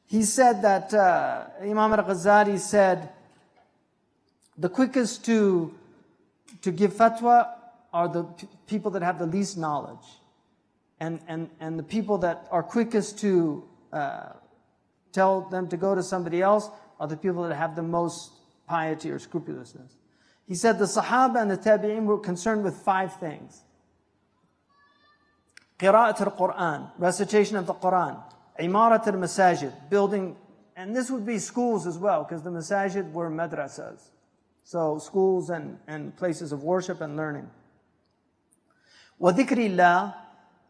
He said that, Imam Al-Ghazali said, the quickest to give fatwa are the people that have the least knowledge. And the people that are quickest to tell them to go to somebody else are the people that have the most piety or scrupulousness. He said the Sahaba and the Tabi'in were concerned with 5 things. Qira'at al-Quran, recitation of the Quran. Imarat al-Masajid, building, and this would be schools as well, because the Masajid were madrasas. So schools and places of worship and learning. Wa dhikrillah,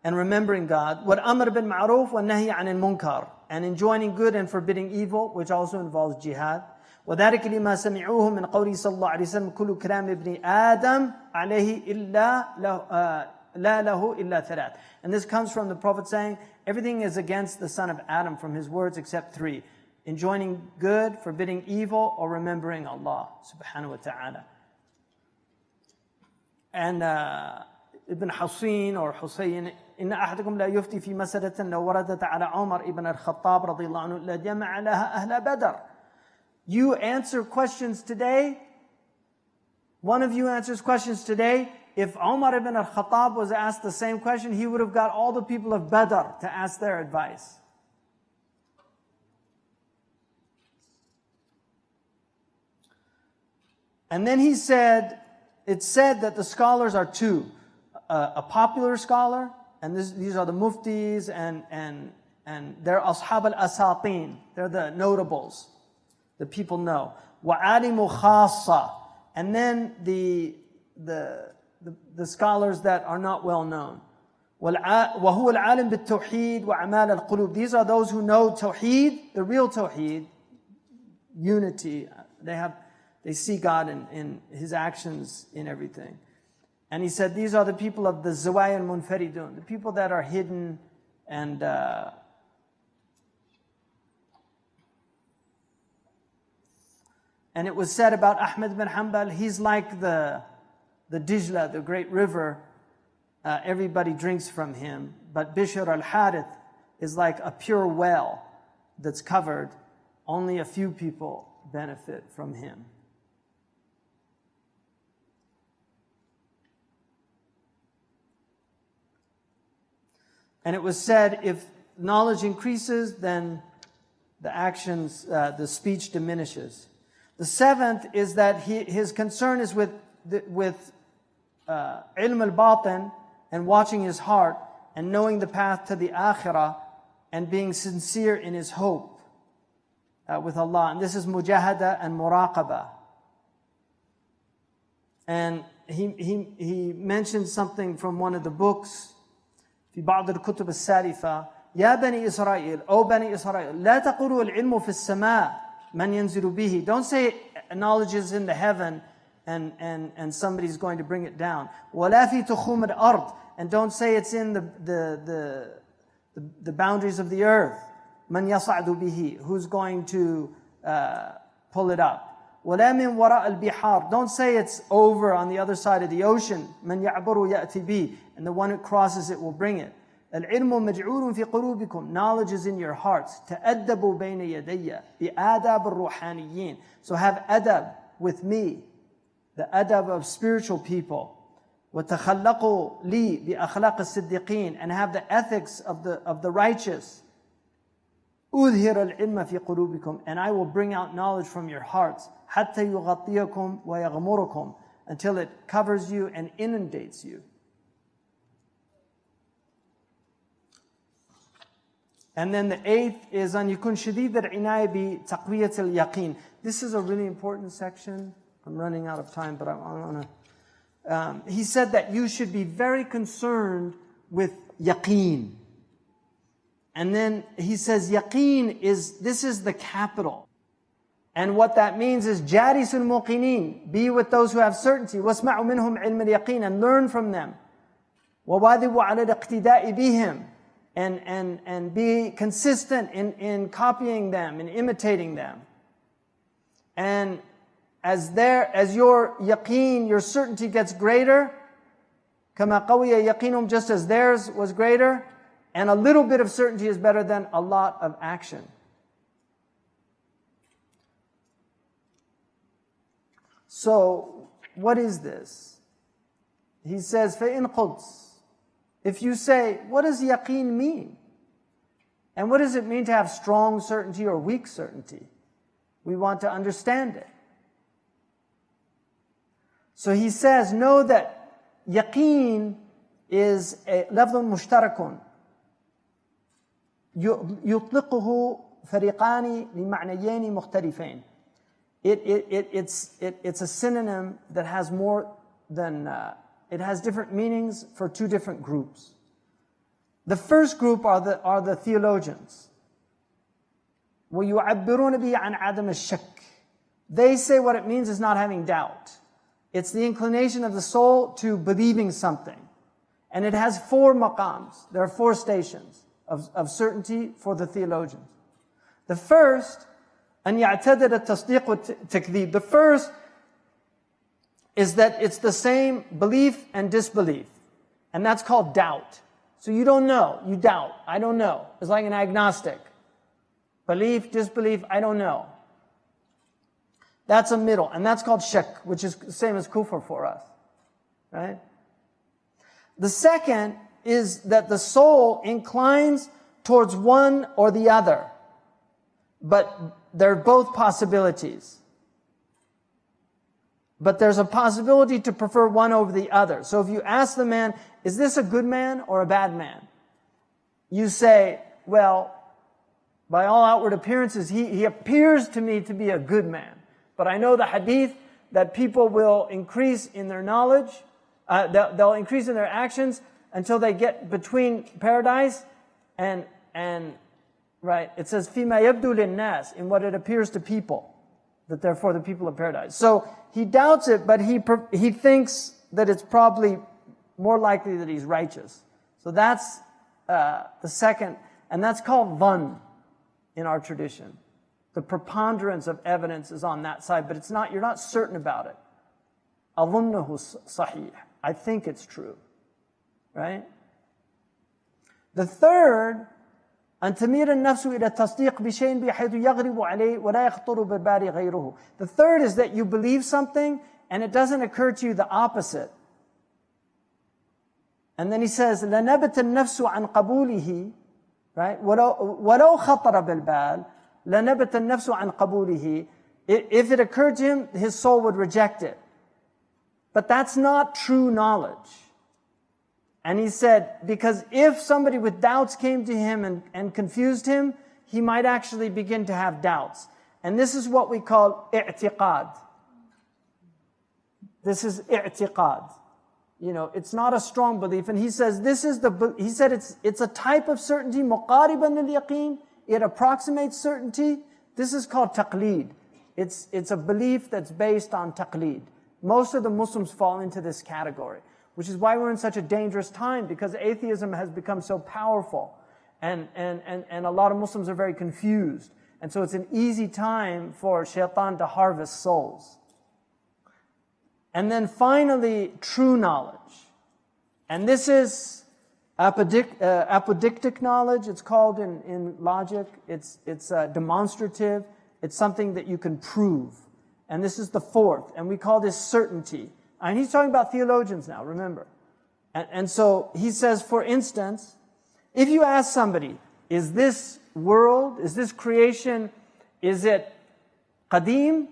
and remembering God. Wa amr bil ma'ruf wa nahy anil munkar, and enjoining good and forbidding evil, which also involves jihad. وذلك لما سمعوه من قوله صلى الله عليه وسلم كل كلام ابن آدم عليه إلا لا له إلا 3. And this comes from the Prophet saying, everything is against the son of Adam from his words except 3. Enjoining good, forbidding evil, or remembering Allah subhanahu wa ta'ala. And Ibn Husayn or Husayn, إن أحدكم لا يفتي في مسألة لو وردت على عمر ابن الخطاب رضي الله عنه لجمع لها أهل بدر. You answer questions today. One of you answers questions today. If Umar ibn al-Khattab was asked the same question, he would have got all the people of Badr to ask their advice. And then he said, it's said that the scholars are 2. A popular scholar, and these are the muftis, and they're ashab al-asatin. They're the notables. The people know. وَعَالِمُ خَاصَّةً, and then the scholars that are not well known. وَهُوَ الْعَالِمُ بِالتَّوْحِيدِ وَعَمَالَ الْقُلُوبِ. These are those who know Tawheed, the real Tawheed, unity. They see God in His actions in everything. And he said these are the people of the Zawaya al-Munfaridun, the people that are hidden and it was said about Ahmad bin Hanbal, he's like the Dijla, the great river. Everybody drinks from him. But Bishr al-Harith is like a pure well that's covered. Only a few people benefit from him. And it was said, if knowledge increases, then the actions, the speech diminishes. The 7th is that his concern is with ilm al-batin and watching his heart and knowing the path to the akhirah and being sincere in his hope with Allah. And this is mujahada and muraqabah. And he mentioned something from one of the books. في بعض الكتب السالفة يا بني إسرائيل أو بني إسرائيل لا تقولوا العلم في السماء من ينزل به. Don't say knowledge is in the heaven and somebody's going to bring it down. ولا في تخوم الأرض, and don't say it's in the boundaries of the earth. من يصعد به, who's going to pull it up. ولا من وراء البحار, don't say it's over on the other side of the ocean. من يعبر يأتي به, and the one who crosses it will bring it. العلم مجعول في قلوبكم, knowledge is in your hearts. تأدبوا بين يدي بآداب الروحانيين, so have adab with me, the adab of spiritual people. وتخلقوا لي بأخلاق الصديقين, and have the ethics of the righteous. أظهر العلم في قلوبكم, and I will bring out knowledge from your hearts. حتى يغطيكم ويغمركم, until it covers you and inundates you. And then the 8th is أن يكون شديد العناية بتقوية اليقين. This is a really important section. I'm running out of time, but I want to. He said that you should be very concerned with yaqeen. And then he says yaqeen this is the capital. And what that means is جالس الموقنين, be with those who have certainty. واسمعوا منهم علم اليقين, and learn from them. وواظبوا على الاقتداء بهم, and be consistent in copying them, in imitating them. And as your yaqeen, your certainty gets greater, كما قوي يقينهم, just as theirs was greater, and a little bit of certainty is better than a lot of action. So, what is this? He says, فَإِنْ قُلْتَ, if you say, what does yaqeen mean? And what does it mean to have strong certainty or weak certainty? We want to understand it. So he says, know that yaqeen is a lafz mushtarakun. يطلقه فريقان لمعنيين مختلفين. It's a synonym that has more than, it has different meanings for two different groups. The first group are the theologians. وَيُعَبِّرُونَ بِهِ عَنْ عَدَمِ الشَّكِّ. They say what it means is not having doubt. It's the inclination of the soul to believing something. And it has 4 maqams. There are 4 stations of certainty for the theologians. The first, أن يعتدل التصديق والتكذيب. The first is that it's the same belief and disbelief. And that's called doubt. So you don't know, you doubt, I don't know. It's like an agnostic. Belief, disbelief, I don't know. That's a middle, and that's called shak, which is the same as kufr for us. Right? The second is that the soul inclines towards one or the other. But they're both possibilities. But there's a possibility to prefer one over the other. So if you ask the man, is this a good man or a bad man? You say, well, by all outward appearances, he appears to me to be a good man. But I know the hadith that people will increase in their knowledge, they'll increase in their actions until they get between paradise and right, it says, فِيمَا يَبْدُو لِلنَّاسِ, in what it appears to people, that therefore the people of paradise. So he doubts it, but he thinks that it's probably more likely that he's righteous. So that's the second, and that's called dhann in our tradition. The preponderance of evidence is on that side, but you're not certain about it. أَظُنَّهُ صَحِيح. I think it's true. Right? The third, أن تميل النفس إلى التصديق بشيء بحيث يغلب عليه ولا يخطر ببال غيره. The third is that you believe something and it doesn't occur to you the opposite. And then he says, لنبت النفس عن قبوله, right? ولو خطر بالبال لنبت النفس عن قبوله. If it occurred to him, his soul would reject it. But that's not true knowledge. And he said, because if somebody with doubts came to him and confused him, he might actually begin to have doubts. And this is what we call i'tiqad. This is i'tiqad. You know, it's not a strong belief. And he says, it's a type of certainty, muqariban lil-yaqeen. It approximates certainty. This is called taqleed. It's a belief that's based on taqleed. Most of the Muslims fall into this category, which is why we're in such a dangerous time, because atheism has become so powerful. And a lot of Muslims are very confused. And so it's an easy time for shaitan to harvest souls. And then finally, true knowledge. And this is apodictic knowledge. It's called in logic. It's demonstrative. It's something that you can prove. And this is the fourth. And we call this certainty. And he's talking about theologians now, remember. And so he says, for instance, if you ask somebody, is this world, is this creation, is it qadim,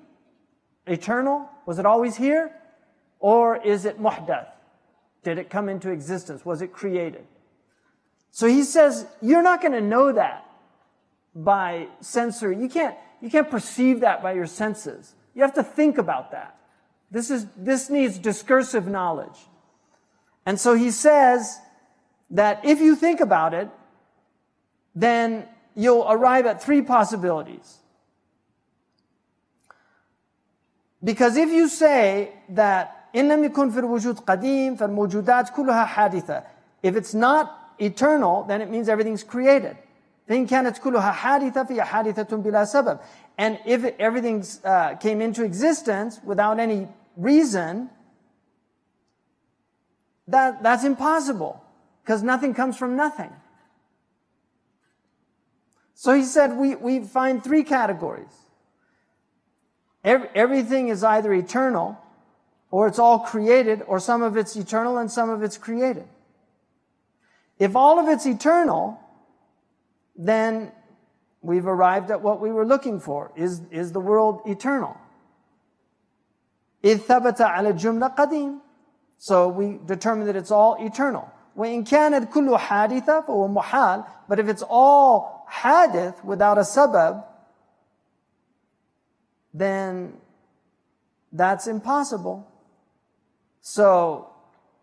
eternal? Was it always here? Or is it muhdath? Did it come into existence? Was it created? So he says, you're not going to know that by sensory. You can't perceive that by your senses. You have to think about that. This needs discursive knowledge. And so he says that if you think about it, then you'll arrive at 3 possibilities. Because if you say that إن لم يكن في الوجود قديم فالموجودات كلها حادثة. If it's not eternal, then it means everything's created. فإن كانت كلها حادثة فهي حادثة بلا سبب. And if everything came into existence without any reason, that's impossible, because nothing comes from nothing. So he said we find 3 categories. Everything is either eternal, or it's all created, or some of it's eternal and some of it's created. If all of it's eternal, then we've arrived at what we were looking for. Is the world eternal? إِذْ ثَبَتَ عَلَى الْجُمْلَةِ قَدِيمٌ. So we determine that it's all eternal. وَإِنْ كَانَتْ كُلُّ حَادِثَةٍ فَهُوَ مُحَالٌ. But if it's all hadith without a sabab, then that's impossible. So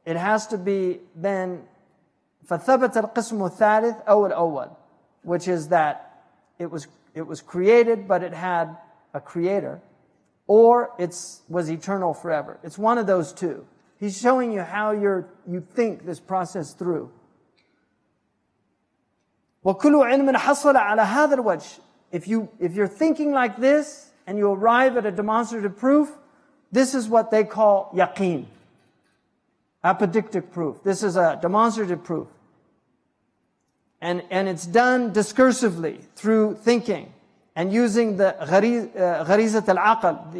it has to be then فَثَبَتَ الْقِسْمُ الثَّالِث أَوْ الْأَوَّلِ, which is that it was created, but it had a creator, or it was eternal forever. It's one of those two. He's showing you how you think this process through. وَكُلُّ عِلْمٍ حَصَلَ عَلَى هَذَا الْوَجْهِ. If you're thinking like this, and you arrive at a demonstrative proof, this is what they call yaqeen. Apodictic proof. This is a demonstrative proof. And it's done discursively through thinking and using the gharizat al-aql,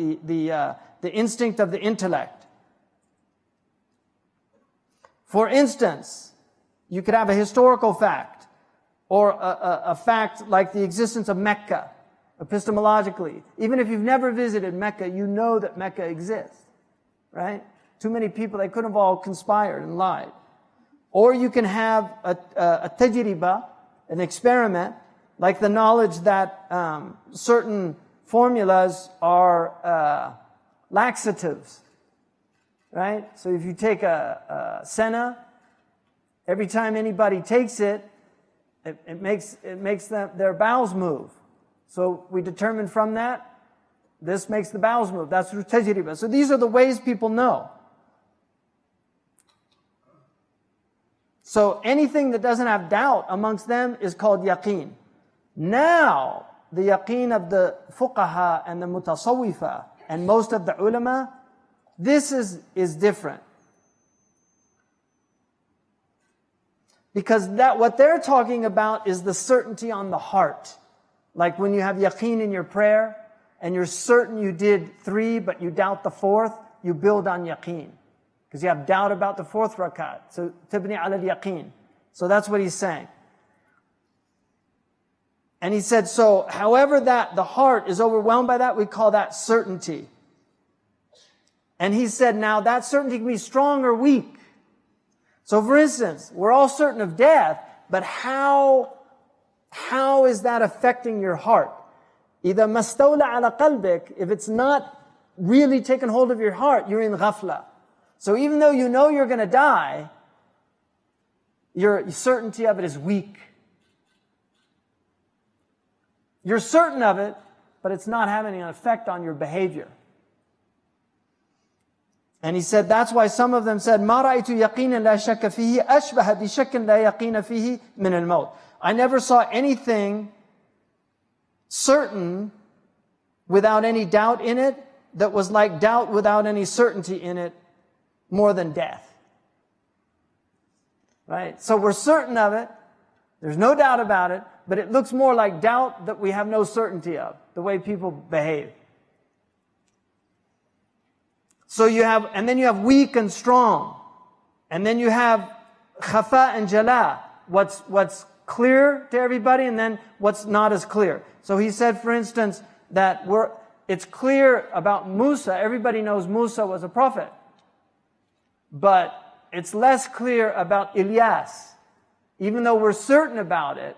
the instinct of the intellect. For instance, you could have a historical fact, or a fact like the existence of Mecca, epistemologically. Even if you've never visited Mecca, you know that Mecca exists, right? Too many people, they could have all conspired and lied. Or you can have a tajriba, an experiment, like the knowledge that certain formulas are laxatives, right? So if you take a senna, every time anybody takes it, it makes their bowels move. So we determine from that, this makes the bowels move. That's through tajriba. So these are the ways people know. So anything that doesn't have doubt amongst them is called yaqeen. Now, the yaqeen of the fuqaha and the mutasawwifa and most of the ulama, this is different. Because what they're talking about is the certainty on the heart. Like when you have yaqeen in your prayer, and you're certain you did 3, but you doubt the 4th, you build on yaqeen. Because you have doubt about the 4th rakat. So, tibni ala al-yaqeen. So that's what he's saying. And he said, so however that the heart is overwhelmed by that, we call that certainty. And he said, now that certainty can be strong or weak. So for instance, we're all certain of death, but how is that affecting your heart? إِذَا مَسْتَوْلَ عَلَى قَلْبِكَ. If it's not really taken hold of your heart, you're in ghafla. So even though you know you're going to die, your certainty of it is weak. You're certain of it, but it's not having an effect on your behavior. And he said, that's why some of them said, مَا رَأَيْتُ يَقِينًا لَا شَكَّ فِيهِ أَشْبَهَ بِشَكٍّ لَا يَقِينَ فِيهِ مِنَ الْمَوْتِ. I never saw anything certain without any doubt in it that was like doubt without any certainty in it more than death. Right? So we're certain of it. There's no doubt about it, but it looks more like doubt that we have no certainty of, the way people behave. So and then you have weak and strong. And then you have khafa and jala. What's clear to everybody, and then what's not as clear. So he said, for instance, that it's clear about Musa. Everybody knows Musa was a prophet. But it's less clear about Ilyas, even though we're certain about it.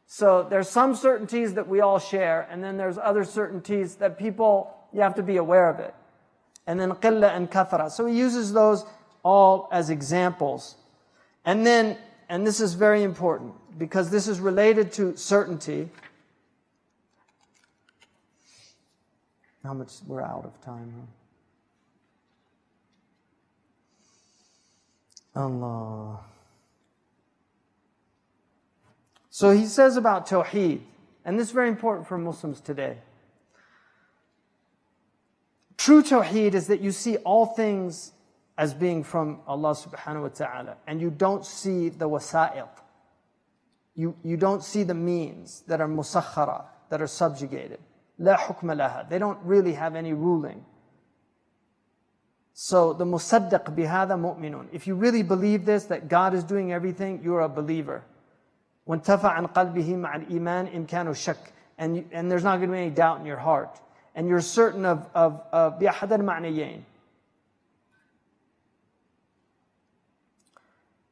So there's some certainties that we all share, and then there's other certainties that you have to be aware of it. And then qilla and kathra. So he uses those all as examples. And this is very important, because this is related to certainty. How much? We're out of time. Huh? Allah. So he says about Tawheed, and this is very important for Muslims today. True Tawheed is that you see all things as being from Allah subhanahu wa ta'ala, and you don't see the wasa'il. You don't see the means that are musakhara, that are subjugated. لا حكم لها. They don't really have any ruling. So the musaddiq bihada mu'minun. If you really believe this, that God is doing everything, you're a believer. وانتفع عن قلبه مع الإيمان إمكان الشك. And there's not going to be any doubt in your heart. And you're certain of بأحد المعنيين.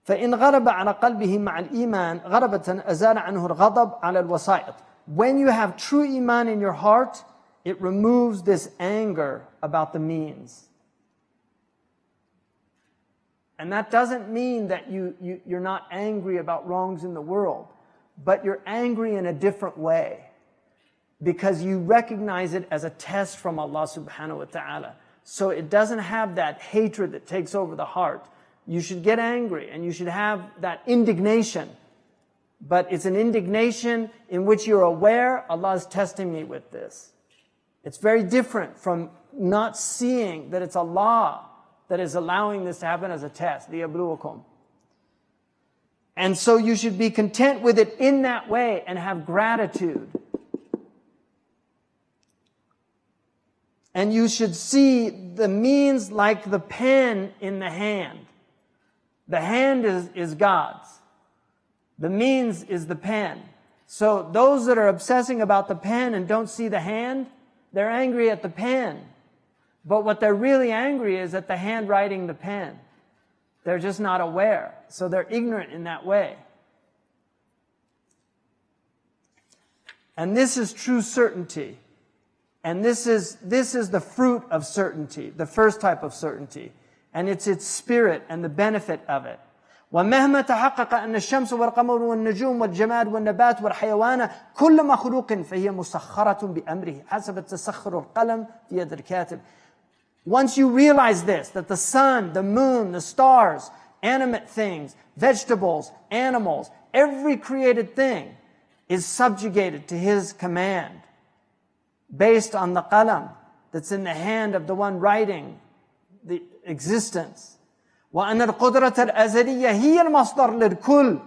فإن غلب على قلبه مع الإيمان غلبة أزال عنه الغضب على الوسائط. When you have true iman in your heart, it removes this anger about the means. And that doesn't mean that you're not angry about wrongs in the world, but you're angry in a different way because you recognize it as a test from Allah subhanahu wa ta'ala. So it doesn't have that hatred that takes over the heart. You should get angry and you should have that indignation, but it's an indignation in which you're aware Allah is testing me with this. It's very different from not seeing that it's Allah that is allowing this to happen as a test. لِيَبْلُوَكُمْ. And so you should be content with it in that way and have gratitude. And you should see the means like the pen in the hand. The hand is God's. The means is the pen. So those that are obsessing about the pen and don't see the hand, they're angry at the pen. But what they're really angry is at the hand writing the pen. They're just not aware. So they're ignorant in that way. And this is true certainty. And this is the fruit of certainty, the first type of certainty. And it's its spirit and the benefit of it. ومهما تحقق أن الشمس والقمر والنجوم والجماد والنبات والحيوان كل مخلوق فهي مسخرة بأمره حسب تسخر القلم في يد الكاتب. Once you realize this, that the sun, the moon, the stars, animate things, vegetables, animals, every created thing is subjugated to His command based on the qalam that's in the hand of the one writing the existence. وأن القدرة الأزلية هي المصدر للكل,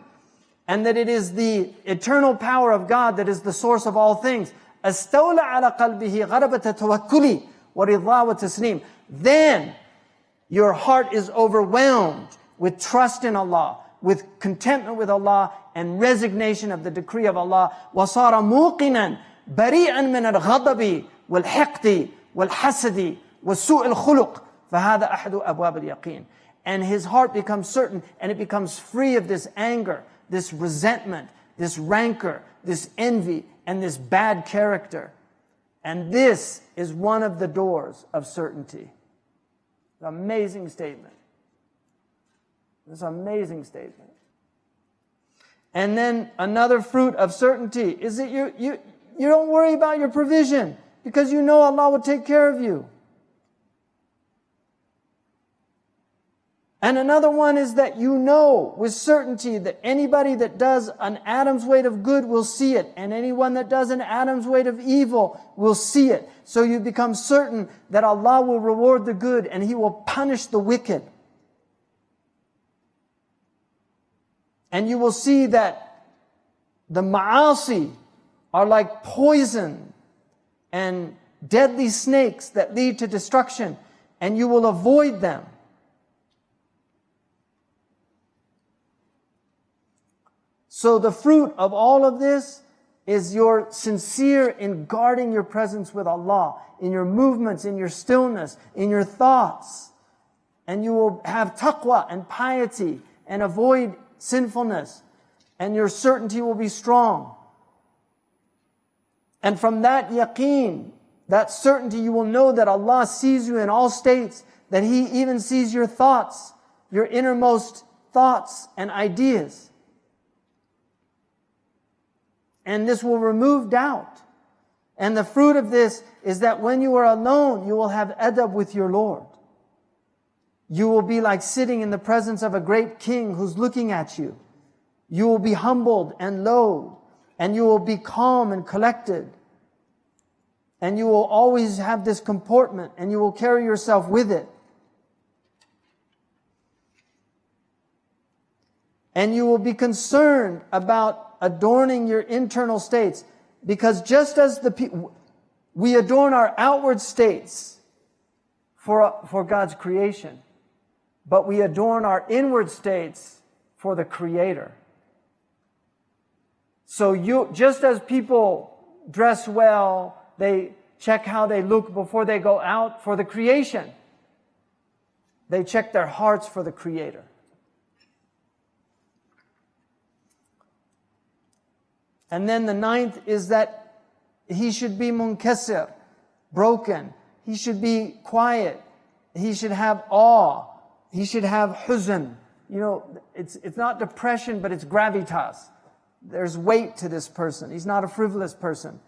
and that it is the eternal power of God that is the source of all things. استولى على قلبه غلبة توكلي ورضا وتسليم. Then your heart is overwhelmed with trust in Allah, with contentment with Allah, and resignation of the decree of Allah. وصار موقنا بريئا من الغضب والحقد والحسد وسوء الخلق فهذا أحد أبواب اليقين. And his heart becomes certain, and it becomes free of this anger, this resentment, this rancor, this envy, and this bad character. And this is one of the doors of certainty. An amazing statement. This is an amazing statement. And then another fruit of certainty is that you don't worry about your provision because you know Allah will take care of you. And another one is that you know with certainty that anybody that does an atom's weight of good will see it, and anyone that does an atom's weight of evil will see it. So you become certain that Allah will reward the good and He will punish the wicked. And you will see that the ma'asi are like poison and deadly snakes that lead to destruction, and you will avoid them. So the fruit of all of this is you're sincere in guarding your presence with Allah, in your movements, in your stillness, in your thoughts. And you will have taqwa and piety and avoid sinfulness. And your certainty will be strong. And from that yaqeen, that certainty, you will know that Allah sees you in all states, that He even sees your thoughts, your innermost thoughts and ideas. And this will remove doubt. And the fruit of this is that when you are alone, you will have adab with your Lord. You will be like sitting in the presence of a great king who's looking at you. You will be humbled and low, and you will be calm and collected. And you will always have this comportment, and you will carry yourself with it. And you will be concerned about adorning your internal states, because just as We adorn our outward states for God's creation, but we adorn our inward states for the Creator. So just as people dress well, they check how they look before they go out for the creation, they check their hearts for the Creator. And then the ninth is that he should be munkasir, broken. He should be quiet. He should have awe. He should have huzn. You know, it's not depression, but it's gravitas. There's weight to this person. He's not a frivolous person.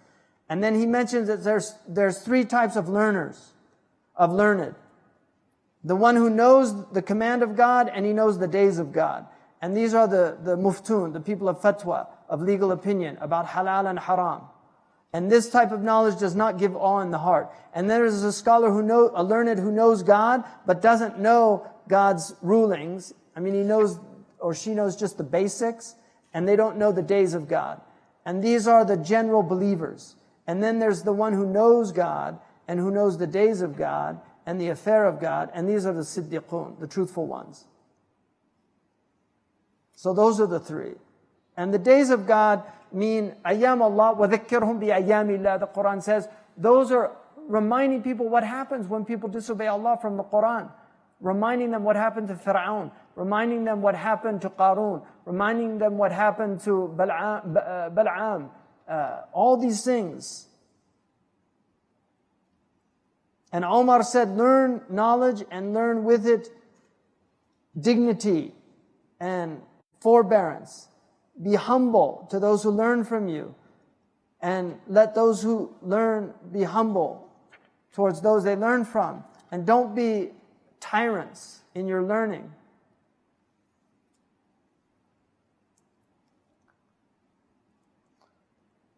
And then he mentions that there's three types of learned. The one who knows the command of God and he knows the days of God. And these are the muftun, the people of fatwa, of legal opinion about halal and haram. And this type of knowledge does not give awe in the heart. And there is a scholar a learned who knows God, but doesn't know God's rulings. I mean, he knows or she knows just the basics, and they don't know the days of God. And these are the general believers. And then there's the one who knows God, and who knows the days of God, and the affair of God, and these are the siddiqun, the truthful ones. So those are the three. And the days of God mean ayyam Allah wa dhikkirhum bi ayyamillah. The Quran says those are reminding people what happens when people disobey Allah from the Quran. Reminding them what happened to Fir'aun. Reminding them what happened to Qarun. Reminding them what happened to Bal'am. All these things. And Omar said, learn knowledge and learn with it dignity and forbearance. Be humble to those who learn from you. And let those who learn be humble towards those they learn from. And don't be tyrants in your learning.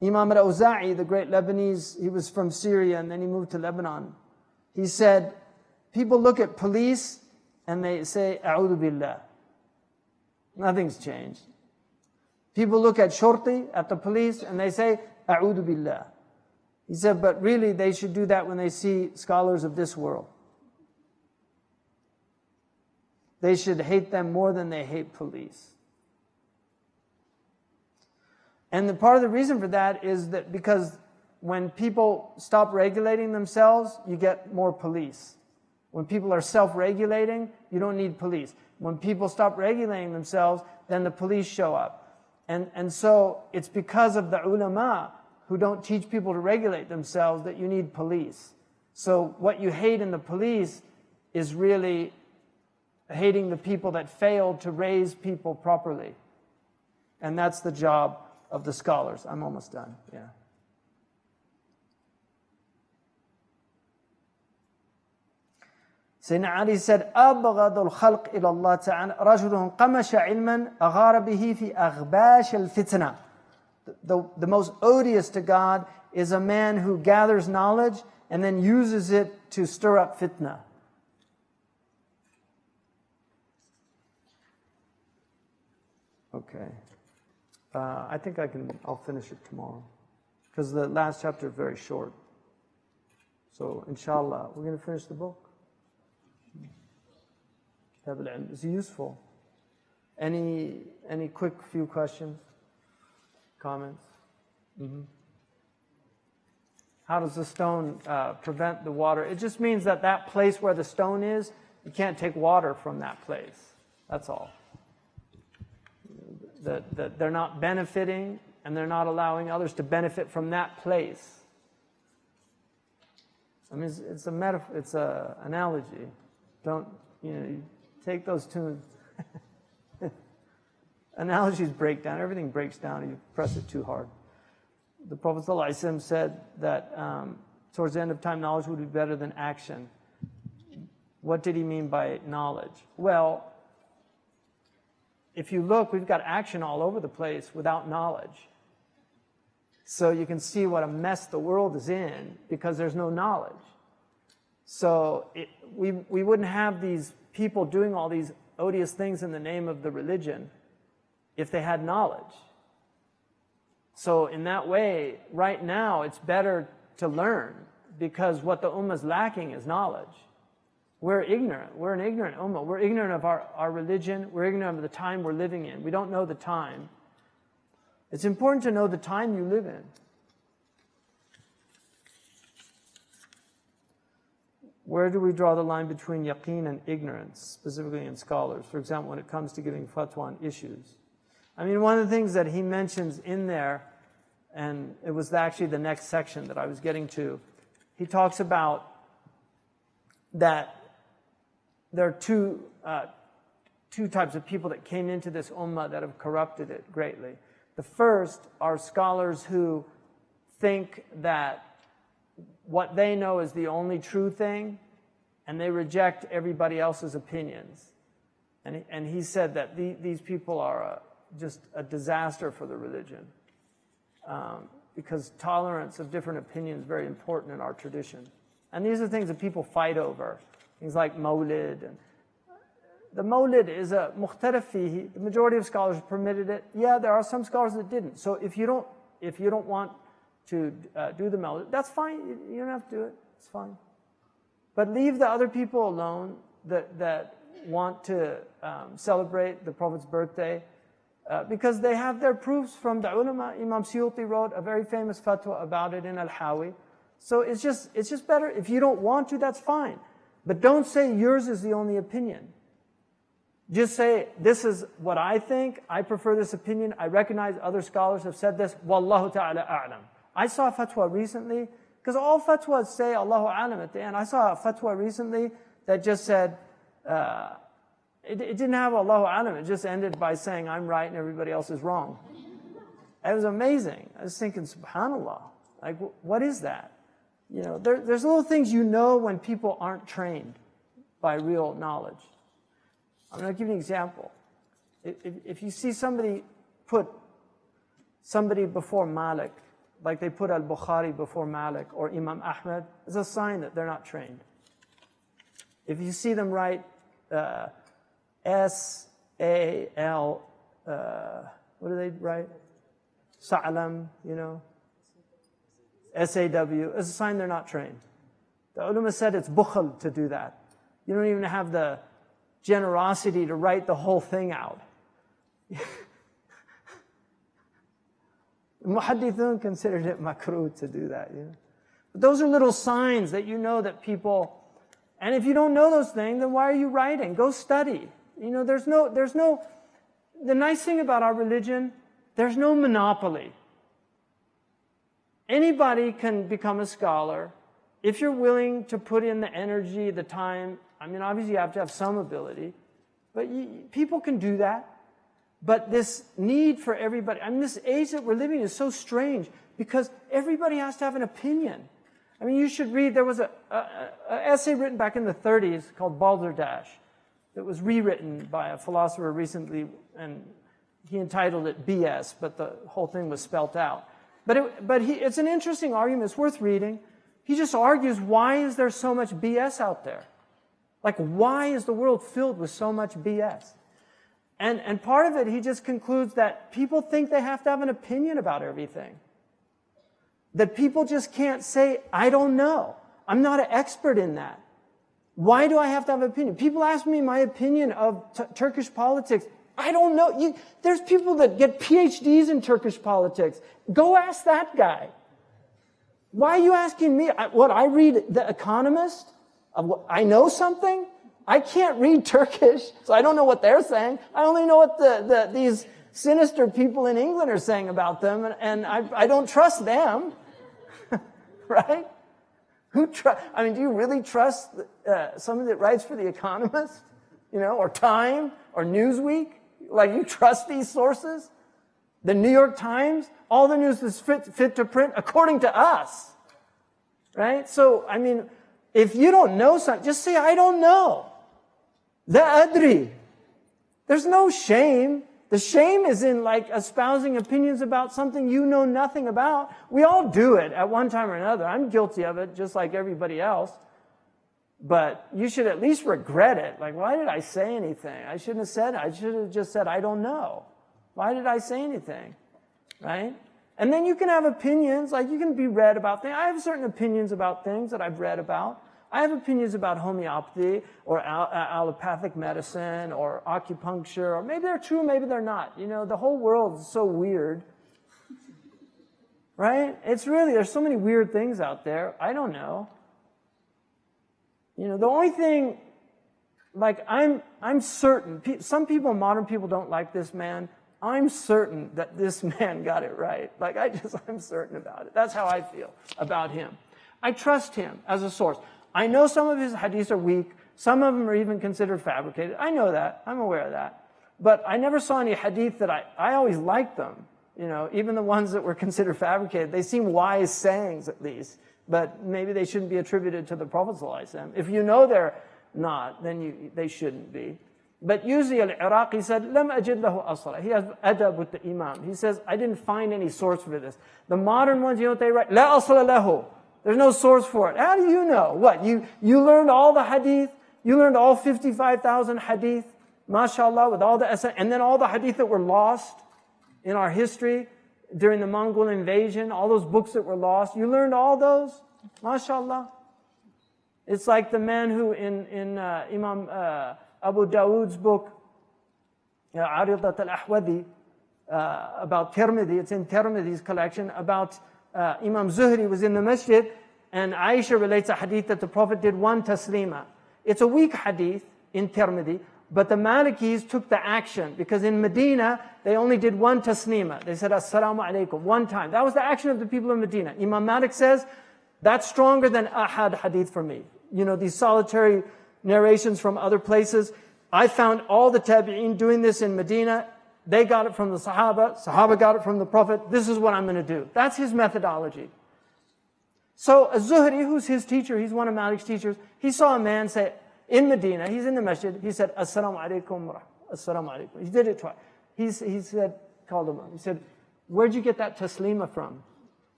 Imam al-Awza'i, the great Lebanese, he was from Syria and then he moved to Lebanon. He said, people look at police and they say, A'udhu Billah. Nothing's changed. People look at shorti, at the police, and they say, A'udhu Billah. He said, but really they should do that when they see scholars of this world. They should hate them more than they hate police. And part of the reason for that is that because when people stop regulating themselves, you get more police. When people are self-regulating, you don't need police. When people stop regulating themselves, then the police show up. And so it's because of the ulama who don't teach people to regulate themselves that you need police. So what you hate in the police is really hating the people that failed to raise people properly. And that's the job of the scholars. I'm almost done. Yeah. Sayyidina Ali said, أَبْغَضُ الْخَلْقِ إِلَى اللَّهِ تَعَالَى رَجُلٌ قَمَشَ عِلْمًا أَغَارَ بِهِ فِي أَغْبَاشِ الْفِتْنَةِ. The most odious to God is a man who gathers knowledge and then uses it to stir up fitna. Okay. I think I'll finish it tomorrow. Because the last chapter is very short. So, inshallah, we're going to finish the book. It's useful. Any quick few questions? Comments? Mm-hmm. How does the stone prevent the water? It just means that place where the stone is, you can't take water from that place. That's all. That they're not benefiting and they're not allowing others to benefit from that place. I mean, it's a metaphor, it's an analogy. Don't, you take those two. Analogies break down. Everything breaks down if you press it too hard. The Prophet ﷺ said that towards the end of time, knowledge would be better than action. What did he mean by knowledge? Well, if you look, we've got action all over the place without knowledge. So you can see what a mess the world is in because there's no knowledge. So we wouldn't have these people doing all these odious things in the name of the religion if they had knowledge. So in that way, right now, it's better to learn, because what the ummah is lacking is knowledge. We're ignorant. We're an ignorant ummah. We're ignorant of our religion. We're ignorant of the time we're living in. We don't know the time. It's important to know the time you live in. Where do we draw the line between yaqeen and ignorance, specifically in scholars? For example, when it comes to giving fatwa on issues. I mean, one of the things that he mentions in there, and it was actually the next section that I was getting to, he talks about that there are two types of people that came into this ummah that have corrupted it greatly. The first are scholars who think that what they know is the only true thing, and they reject everybody else's opinions. And he said that these people are just a disaster for the religion, because tolerance of different opinions is very important in our tradition. And these are things that people fight over, things like Mawlid. And the Mawlid is a mukhtalaf fihi. The majority of scholars permitted it. Yeah, there are some scholars that didn't. So if you don't want to do the Mawlid, that's fine. You don't have to do it. It's fine. But leave the other people alone that want to celebrate the Prophet's birthday, because they have their proofs from the ulama. Imam Suyuti wrote a very famous fatwa about it in Al-Hawi. So it's just better. If you don't want to, that's fine. But don't say yours is the only opinion. Just say, this is what I think. I prefer this opinion. I recognize other scholars have said this. Wallahu ta'ala a'lam. I saw a fatwa recently, because all fatwas say Allahu a'lam at the end. I saw a fatwa recently that just said, it didn't have Allahu a'lam. It just ended by saying, I'm right and everybody else is wrong. It was amazing. I was thinking, subhanAllah. Like, what is that? You know, there's little things you know when people aren't trained by real knowledge. I'm going to give you an example. If you see somebody put somebody before Malik, like they put Al-Bukhari before Malik or Imam Ahmed, it's a sign that they're not trained. If you see them write S-A-L, what do they write? Sa'lam, you know? S-A-W, it's a sign they're not trained. The ulama said it's bukhl to do that. You don't even have the generosity to write the whole thing out. Muhaddithun considered it makruh to do that. You know? But those are little signs that you know that people, and if you don't know those things, then why are you writing? Go study. You know, there's no, the nice thing about our religion, there's no monopoly. Anybody can become a scholar if you're willing to put in the energy, the time. I mean, obviously you have to have some ability, but people can do that. But this need for everybody, I mean, this age that we're living in is so strange because everybody has to have an opinion. I mean, you should read, there was an essay written back in the 30s called Balderdash that was rewritten by a philosopher recently, and he entitled it BS, but the whole thing was spelt out. But it's an interesting argument. It's worth reading. He just argues, why is there so much BS out there? Like, why is the world filled with so much BS? And part of it, he just concludes that people think they have to have an opinion about everything. That people just can't say, I don't know. I'm not an expert in that. Why do I have to have an opinion? People ask me my opinion of Turkish politics. I don't know. There's people that get PhDs in Turkish politics. Go ask that guy. Why are you asking me? I read The Economist? I know something? I can't read Turkish, so I don't know what they're saying. I only know what these sinister people in England are saying about them, and I don't trust them. Right? I mean, do you really trust somebody that writes for The Economist? You know, or Time, or Newsweek? Like, you trust these sources? The New York Times? All the news is fit to print according to us. Right? So, I mean, if you don't know something, just say, I don't know. La adri. There's no shame. The shame is in, like, espousing opinions about something you know nothing about. We all do it at one time or another. I'm guilty of it, just like everybody else. But you should at least regret it. Like, why did I say anything? I shouldn't have said it. I should have just said, I don't know. Why did I say anything? Right? And then you can have opinions, like you can be read about things. I have certain opinions about things that I've read about. I have opinions about homeopathy or allopathic medicine or acupuncture, or maybe they're true, maybe they're not. You know, the whole world is so weird. Right? It's really, there's so many weird things out there. I don't know. You know, the only thing, like I'm certain, some people, modern people don't like this man. I'm certain that this man got it right. Like I'm certain about it. That's how I feel about him. I trust him as a source. I know some of his hadiths are weak. Some of them are even considered fabricated. I know that. I'm aware of that. But I never saw any hadith that I always liked them. You know, even the ones that were considered fabricated, they seem wise sayings at least. But maybe they shouldn't be attributed to the Prophet ﷺ. If you know they're not, then they shouldn't be. But usually al-Iraqi said, لَمْ أَجِدْ لَهُ أَصْلًا. He has adab with the Imam. He says, I didn't find any source for this. The modern ones, you know what they write? لَا أَصْلَ لَهُ. There's no source for it. How do you know? What? You learned all the hadith? You learned all 55,000 hadith? MashaAllah, with all the and then all the hadith that were lost in our history during the Mongol invasion, all those books that were lost. You learned all those? MashaAllah. It's like the man who in Imam Abu Dawood's book, Aridat al-Ahwadi, about Tirmidhi, it's in Tirmidhi's collection, about Imam Zuhri was in the masjid, and Aisha relates a hadith that the Prophet did one taslima. It's a weak hadith in Tirmidhi, but the Malikis took the action, because in Medina, they only did one taslima. They said, Assalamu alaikum, one time. That was the action of the people of Medina. Imam Malik says, that's stronger than ahad hadith for me. You know, these solitary narrations from other places. I found all the tabi'een doing this in Medina. They got it from the Sahaba. Sahaba got it from the Prophet. This is what I'm going to do. That's his methodology. So Az-Zuhri, who's his teacher, he's one of Malik's teachers, he saw a man say, in Medina, he's in the masjid, he said, Assalamu alaikum, Assalamu alaikum. He did it twice. He said, called him up. He said, where'd you get that taslima from?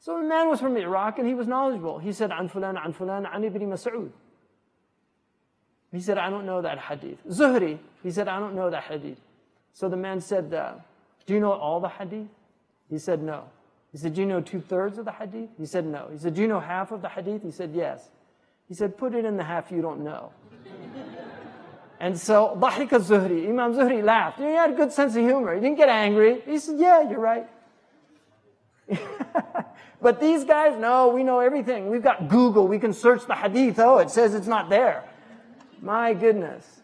So the man was from Iraq and he was knowledgeable. He said, an ibn Mas'ud. He said, I don't know that hadith. Zuhri, he said, I don't know that hadith. So the man said, do you know all the hadith? He said, no. He said, do you know 2/3 of the hadith? He said, no. He said, do you know half of the hadith? He said, yes. He said, put it in the half you don't know. And so, ضحك الزهري, Imam Zuhri laughed. He had a good sense of humor. He didn't get angry. He said, yeah, you're right. But these guys, no, we know everything. We've got Google. We can search the hadith. Oh, it says it's not there. My goodness.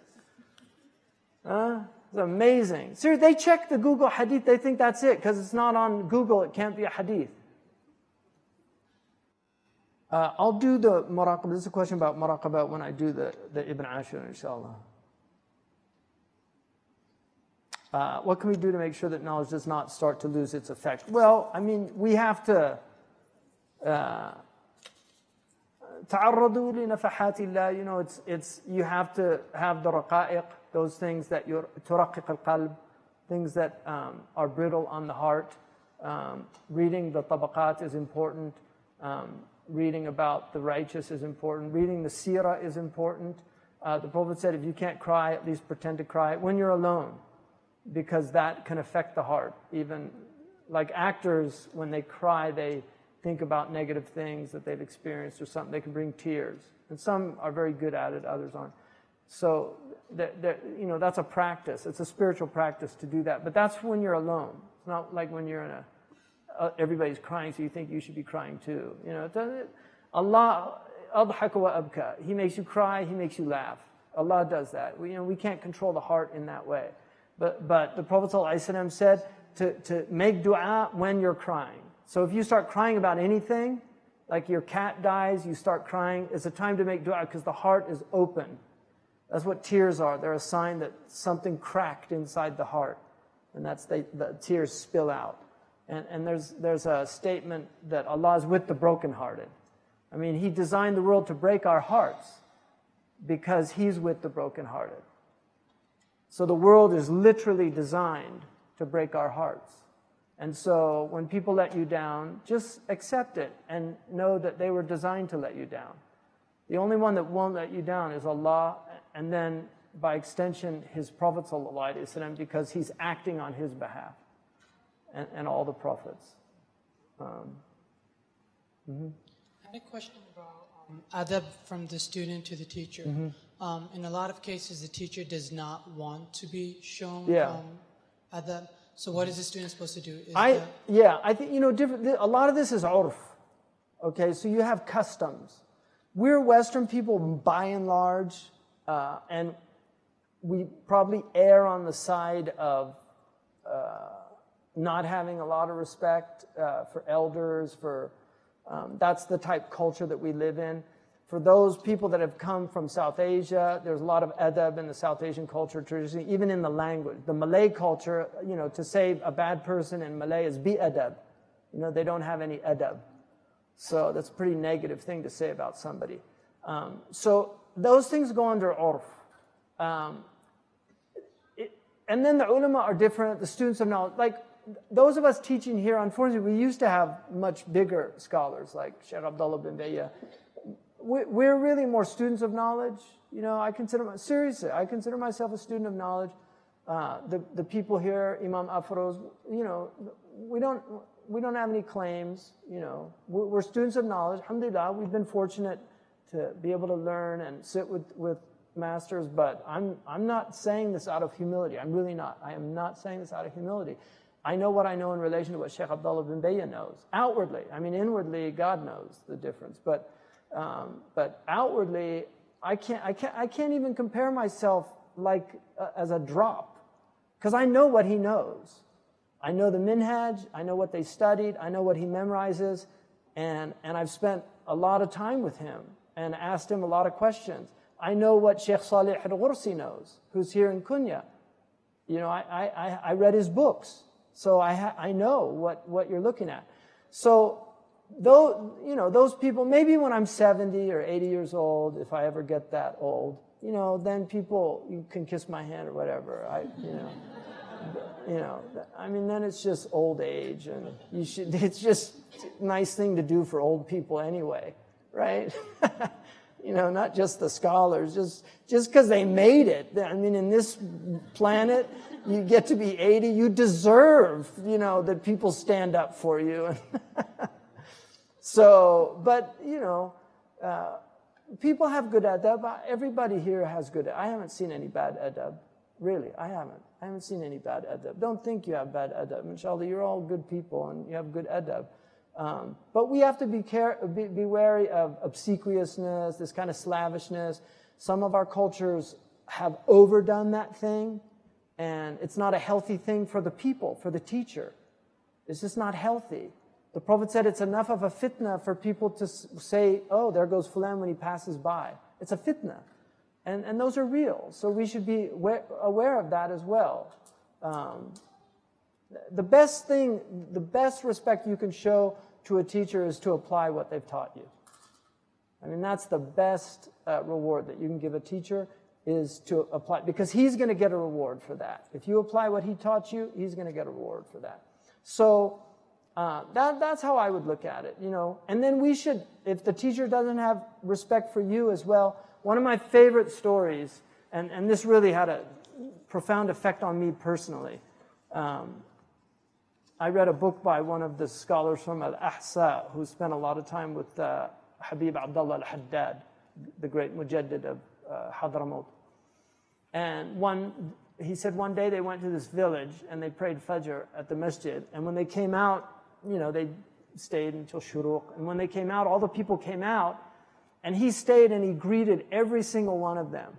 It's amazing. Seriously, they check the Google hadith. They think that's it. Because it's not on Google, it can't be a hadith. I'll do the muraqabah. This is a question about muraqabah when I do the Ibn Ashur, inshallah. What can we do to make sure that knowledge does not start to lose its effect? Well, I mean, we have to تعرضوا لنفحات الله. You know, it's you have to have the raqa'iq, those things that ترقق القلب, things that are brittle on the heart. Reading the tabaqat is important. Reading about the righteous is important. Reading the seerah is important. The Prophet said, if you can't cry, at least pretend to cry when you're alone, because that can affect the heart. Even like actors, when they cry, they think about negative things that they've experienced or something. They can bring tears. And some are very good at it, others aren't. So, you know, that's a practice. It's a spiritual practice to do that. But that's when you're alone. It's not like when you're in everybody's crying, so you think you should be crying too. You know, Allah, adhaka wa abka. He makes you cry, He makes you laugh. Allah does that. We can't control the heart in that way. But the Prophet ﷺ said to make dua when you're crying. So if you start crying about anything, like your cat dies, you start crying, it's a time to make dua because the heart is open. That's what tears are. They're a sign that something cracked inside the heart. And that's the tears spill out. And there's a statement that Allah is with the brokenhearted. I mean, He designed the world to break our hearts because He's with the brokenhearted. So the world is literally designed to break our hearts. And so when people let you down, just accept it and know that they were designed to let you down. The only one that won't let you down is Allah, and then by extension His Prophet ﷺ, because He's acting on His behalf, and all the prophets. I had a question about adab from the student to the teacher. In a lot of cases, the teacher does not want to be shown adab. So what is the student supposed to do? I think, a lot of this is urf. Okay, so you have customs. We're Western people by and large, and we probably err on the side of not having a lot of respect for elders, that's the type of culture that we live in. For those people that have come from South Asia, there's a lot of adab in the South Asian culture traditionally, even in the language. The Malay culture, to say a bad person in Malay is bi adab. They don't have any adab. So that's a pretty negative thing to say about somebody. So those things go under urf. And then the ulama are different, the students of knowledge. Like those of us teaching here, unfortunately, we used to have much bigger scholars like Shaykh Abdullah bin Bayya. We're really more students of knowledge. I consider myself a student of knowledge. The people here, Imam Afroz, we don't have any claims. We're students of knowledge. Alhamdulillah, we've been fortunate to be able to learn and sit with masters. But I'm not saying this out of humility. I'm really not. I am not saying this out of humility. I know what I know in relation to what Shaykh Abdullah bin Bayya knows. Outwardly, inwardly, God knows the difference. But outwardly, I can't even compare myself as a drop, because I know what he knows. I know the minhaj, I know what they studied, I know what he memorizes, and I've spent a lot of time with him and asked him a lot of questions. I know what Shaykh Salih al-Ghursi knows, who's here in Kunya. I read his books, so I know what you're looking at. So those people, maybe when I'm 70 or 80 years old, if I ever get that old, then you can kiss my hand or whatever. Then it's just old age, and it's just a nice thing to do for old people anyway, right? Not just the scholars, just because they made it. In this planet, you get to be 80, you deserve, that people stand up for you. So, but, people have good adab. Everybody here has good adab. I haven't seen any bad adab. Really, I haven't seen any bad adab. Don't think you have bad adab. Inshallah, you're all good people and you have good adab. But we have to be wary of obsequiousness, this kind of slavishness. Some of our cultures have overdone that thing, and it's not a healthy thing for the people, for the teacher. It's just not healthy. The Prophet said it's enough of a fitna for people to say, oh, there goes Fulan when he passes by. It's a fitna. And those are real. So we should be aware of that as well. The best respect you can show to a teacher is to apply what they've taught you. That's the best reward that you can give a teacher, is to apply, because he's going to get a reward for that. If you apply what he taught you, he's going to get a reward for that. So that's how I would look at it, And then we should, if the teacher doesn't have respect for you as well, one of my favorite stories, and this really had a profound effect on me personally. I read a book by one of the scholars from Al-Ahsa, who spent a lot of time with Habib Abdullah al-Haddad, the great mujaddid of Hadramaut. And he said one day they went to this village and they prayed Fajr at the masjid. And when they came out, they stayed until Shuruq. And when they came out, all the people came out, and he stayed and he greeted every single one of them.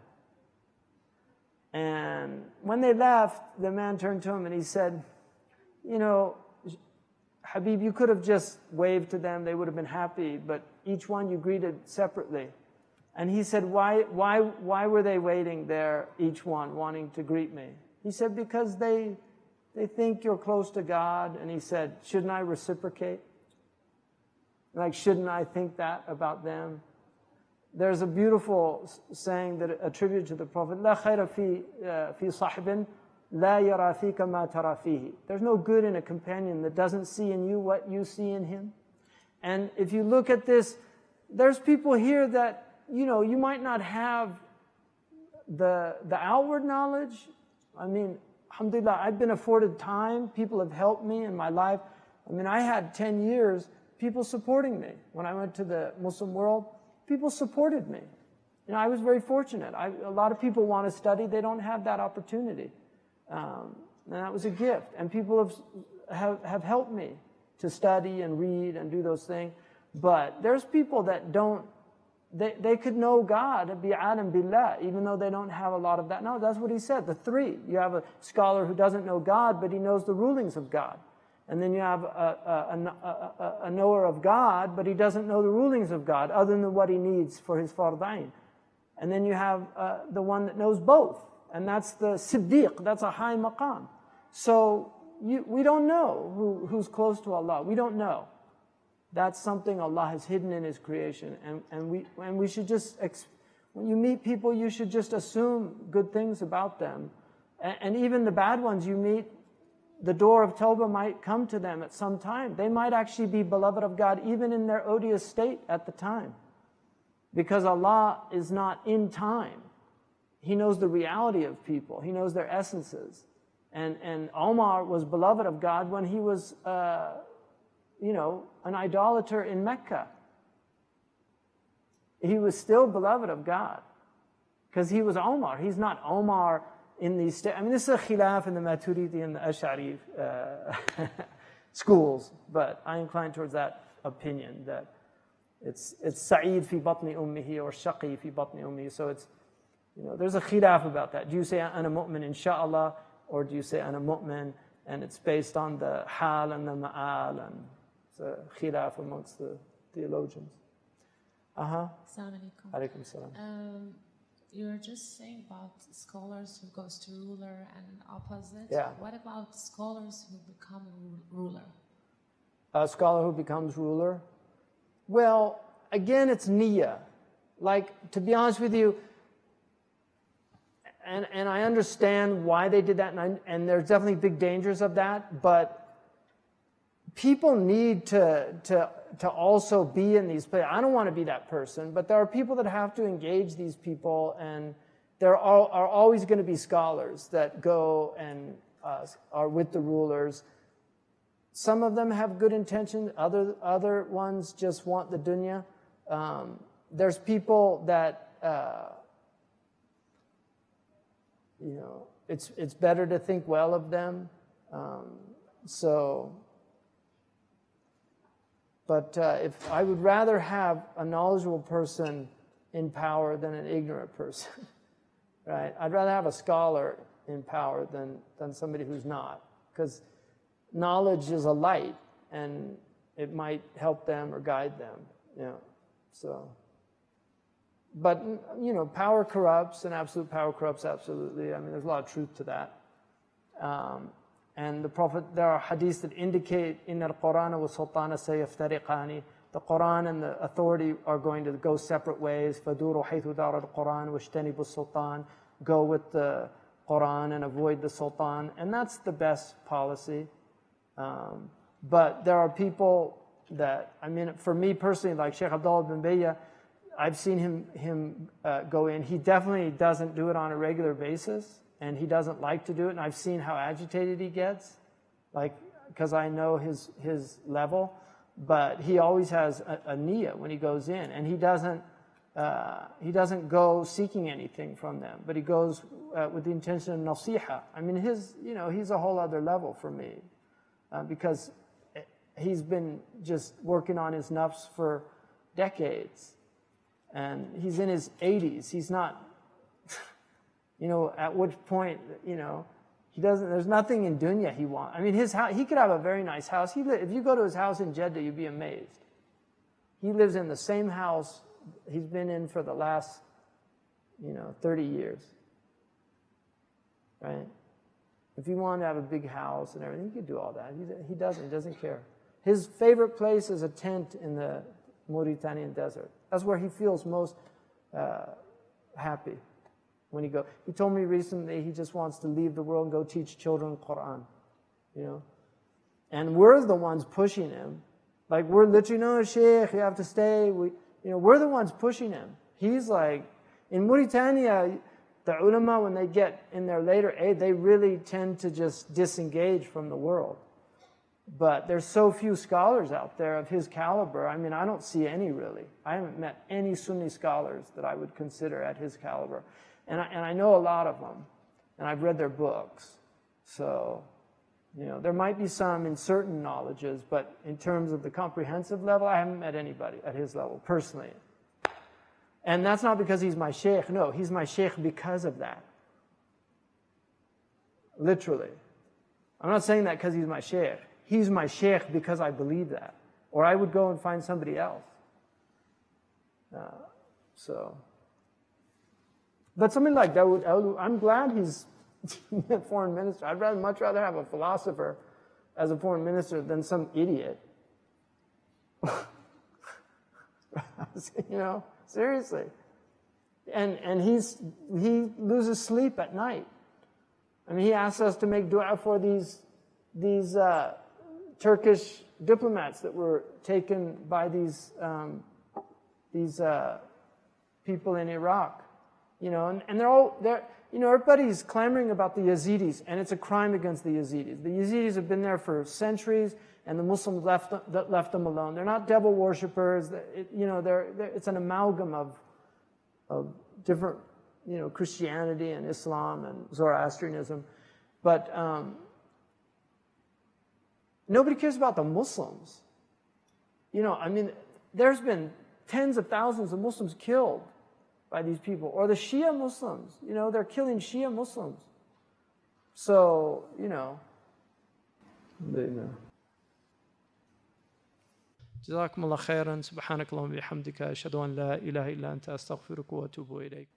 And when they left, the man turned to him and he said, Habib, you could have just waved to them, they would have been happy, but each one you greeted separately. And he said, why were they waiting there, each one, wanting to greet me? He said, because they think you're close to God. And he said, shouldn't I reciprocate? Shouldn't I think that about them? There's a beautiful saying that attributed to the Prophet, لا خير في صاحب لا يرى فيك ما ترى فيه. There's no good in a companion that doesn't see in you what you see in him. And if you look at this, there's people here that, you might not have the outward knowledge. Alhamdulillah, I've been afforded time. People have helped me in my life. I mean, I had 10 years, people supporting me. When I went to the Muslim world, people supported me. You know, I was very fortunate. A lot of people want to study, they don't have that opportunity. And that was a gift. And people have helped me to study and read and do those things. But there's people that don't, they could know God, bi'alam billah, even though they don't have a lot of that. No, that's what he said, the three. You have a scholar who doesn't know God, but he knows the rulings of God. And then you have a knower of God, but he doesn't know the rulings of God, other than what he needs for his farda'in. And then you have the one that knows both. And that's the siddiq, that's a high maqam. So we don't know who's close to Allah. We don't know. That's something Allah has hidden in His creation. And we should just, when you meet people, you should just assume good things about them. And even the bad ones you meet, the door of Tawbah might come to them at some time. They might actually be beloved of God even in their odious state at the time. Because Allah is not in time. He knows the reality of people. He knows their essences. And Omar was beloved of God when he was, an idolater in Mecca. He was still beloved of God. Because he was Omar. He's not Omar in these states. I mean, this is a khilaf in the Maturidi and the Ash'ari schools. But I incline towards that opinion, that it's Sa'id fi batni ummihi or Shaqi fi batni ummihi. So it's, there's a khilaf about that. Do you say ana mu'min insha'Allah, or do you say ana mu'min? And it's based on the hal and the ma'al, and it's a khilaf amongst the theologians. Assalamu alaikum. Alaikum salam. You were just saying about scholars who goes to ruler and opposite. Yeah. What about scholars who become ruler? A scholar who becomes ruler? Well, again, it's niyyah. Like, to be honest with you, and I understand why they did that, and there's definitely big dangers of that, but people need to also be in these places. I don't want to be that person, but there are people that have to engage these people, and there are always going to be scholars that go and are with the rulers. Some of them have good intentions, other ones just want the dunya. There's people that, it's better to think well of them. But if I would rather have a knowledgeable person in power than an ignorant person, right? I'd rather have a scholar in power than somebody who's not, because knowledge is a light, and it might help them or guide them. So. But power corrupts, and absolute power corrupts absolutely. I mean, there's a lot of truth to that. And the Prophet, there are hadiths that indicate in al-Quran wa sultana sayaftariqani. The Quran and the authority are going to go separate ways. Faduru haythu dar al-Quran washtanibu sultan. Go with the Quran and avoid the sultan. And that's the best policy. But there are people that, I mean, for me personally, like Shaykh Abdullah bin Bayya, I've seen him go in. He definitely doesn't do it on a regular basis, and he doesn't like to do it. And I've seen how agitated he gets, because I know his level. But he always has a niyyah when he goes in, and he doesn't go seeking anything from them, but he goes with the intention of nasiha. I mean, he's a whole other level for me, because he's been just working on his nafs for decades. And he's in his 80s. He's not, at which point, he doesn't, there's nothing in dunya he wants. I mean, his house, he could have a very nice house. If you go to his house in Jeddah, you'd be amazed. He lives in the same house he's been in for the last, 30 years. Right? If he wanted to have a big house and everything, he could do all that. He doesn't care. His favorite place is a tent in the Mauritanian desert. That's where he feels most happy when he goes. He told me recently he just wants to leave the world and go teach children Quran, And we're the ones pushing him. Like, we're literally, no, Shaykh, you have to stay. We're the ones pushing him. He's like, in Mauritania, the ulama, when they get in their later age, they really tend to just disengage from the world. But there's so few scholars out there of his caliber. I mean, I don't see any really. I haven't met any Sunni scholars that I would consider at his caliber. And I know a lot of them, and I've read their books. So, there might be some in certain knowledges, but in terms of the comprehensive level, I haven't met anybody at his level, personally. And that's not because he's my Shaykh. No, he's my Shaykh because of that. Literally. I'm not saying that because he's my Shaykh. He's my Shaykh because I believe that. Or I would go and find somebody else. But something like Dawood, I'm glad he's a foreign minister. I'd much rather have a philosopher as a foreign minister than some idiot. Seriously. And he loses sleep at night. I mean, he asks us to make dua for these Turkish diplomats that were taken by these people in Iraq, and everybody's clamoring about the Yazidis, and it's a crime against the Yazidis. The Yazidis have been there for centuries, and the Muslims left them alone. They're not devil worshippers. It's an amalgam of different, Christianity and Islam and Zoroastrianism, but nobody cares about the Muslims. There's been tens of thousands of Muslims killed by these people. Or the Shia Muslims, they're killing Shia Muslims. So, جزاكم الله خيرا سبحانك اللهم وبحمدك أشهد أن لا إله إلا أنت أستغفرك وأتوب إليك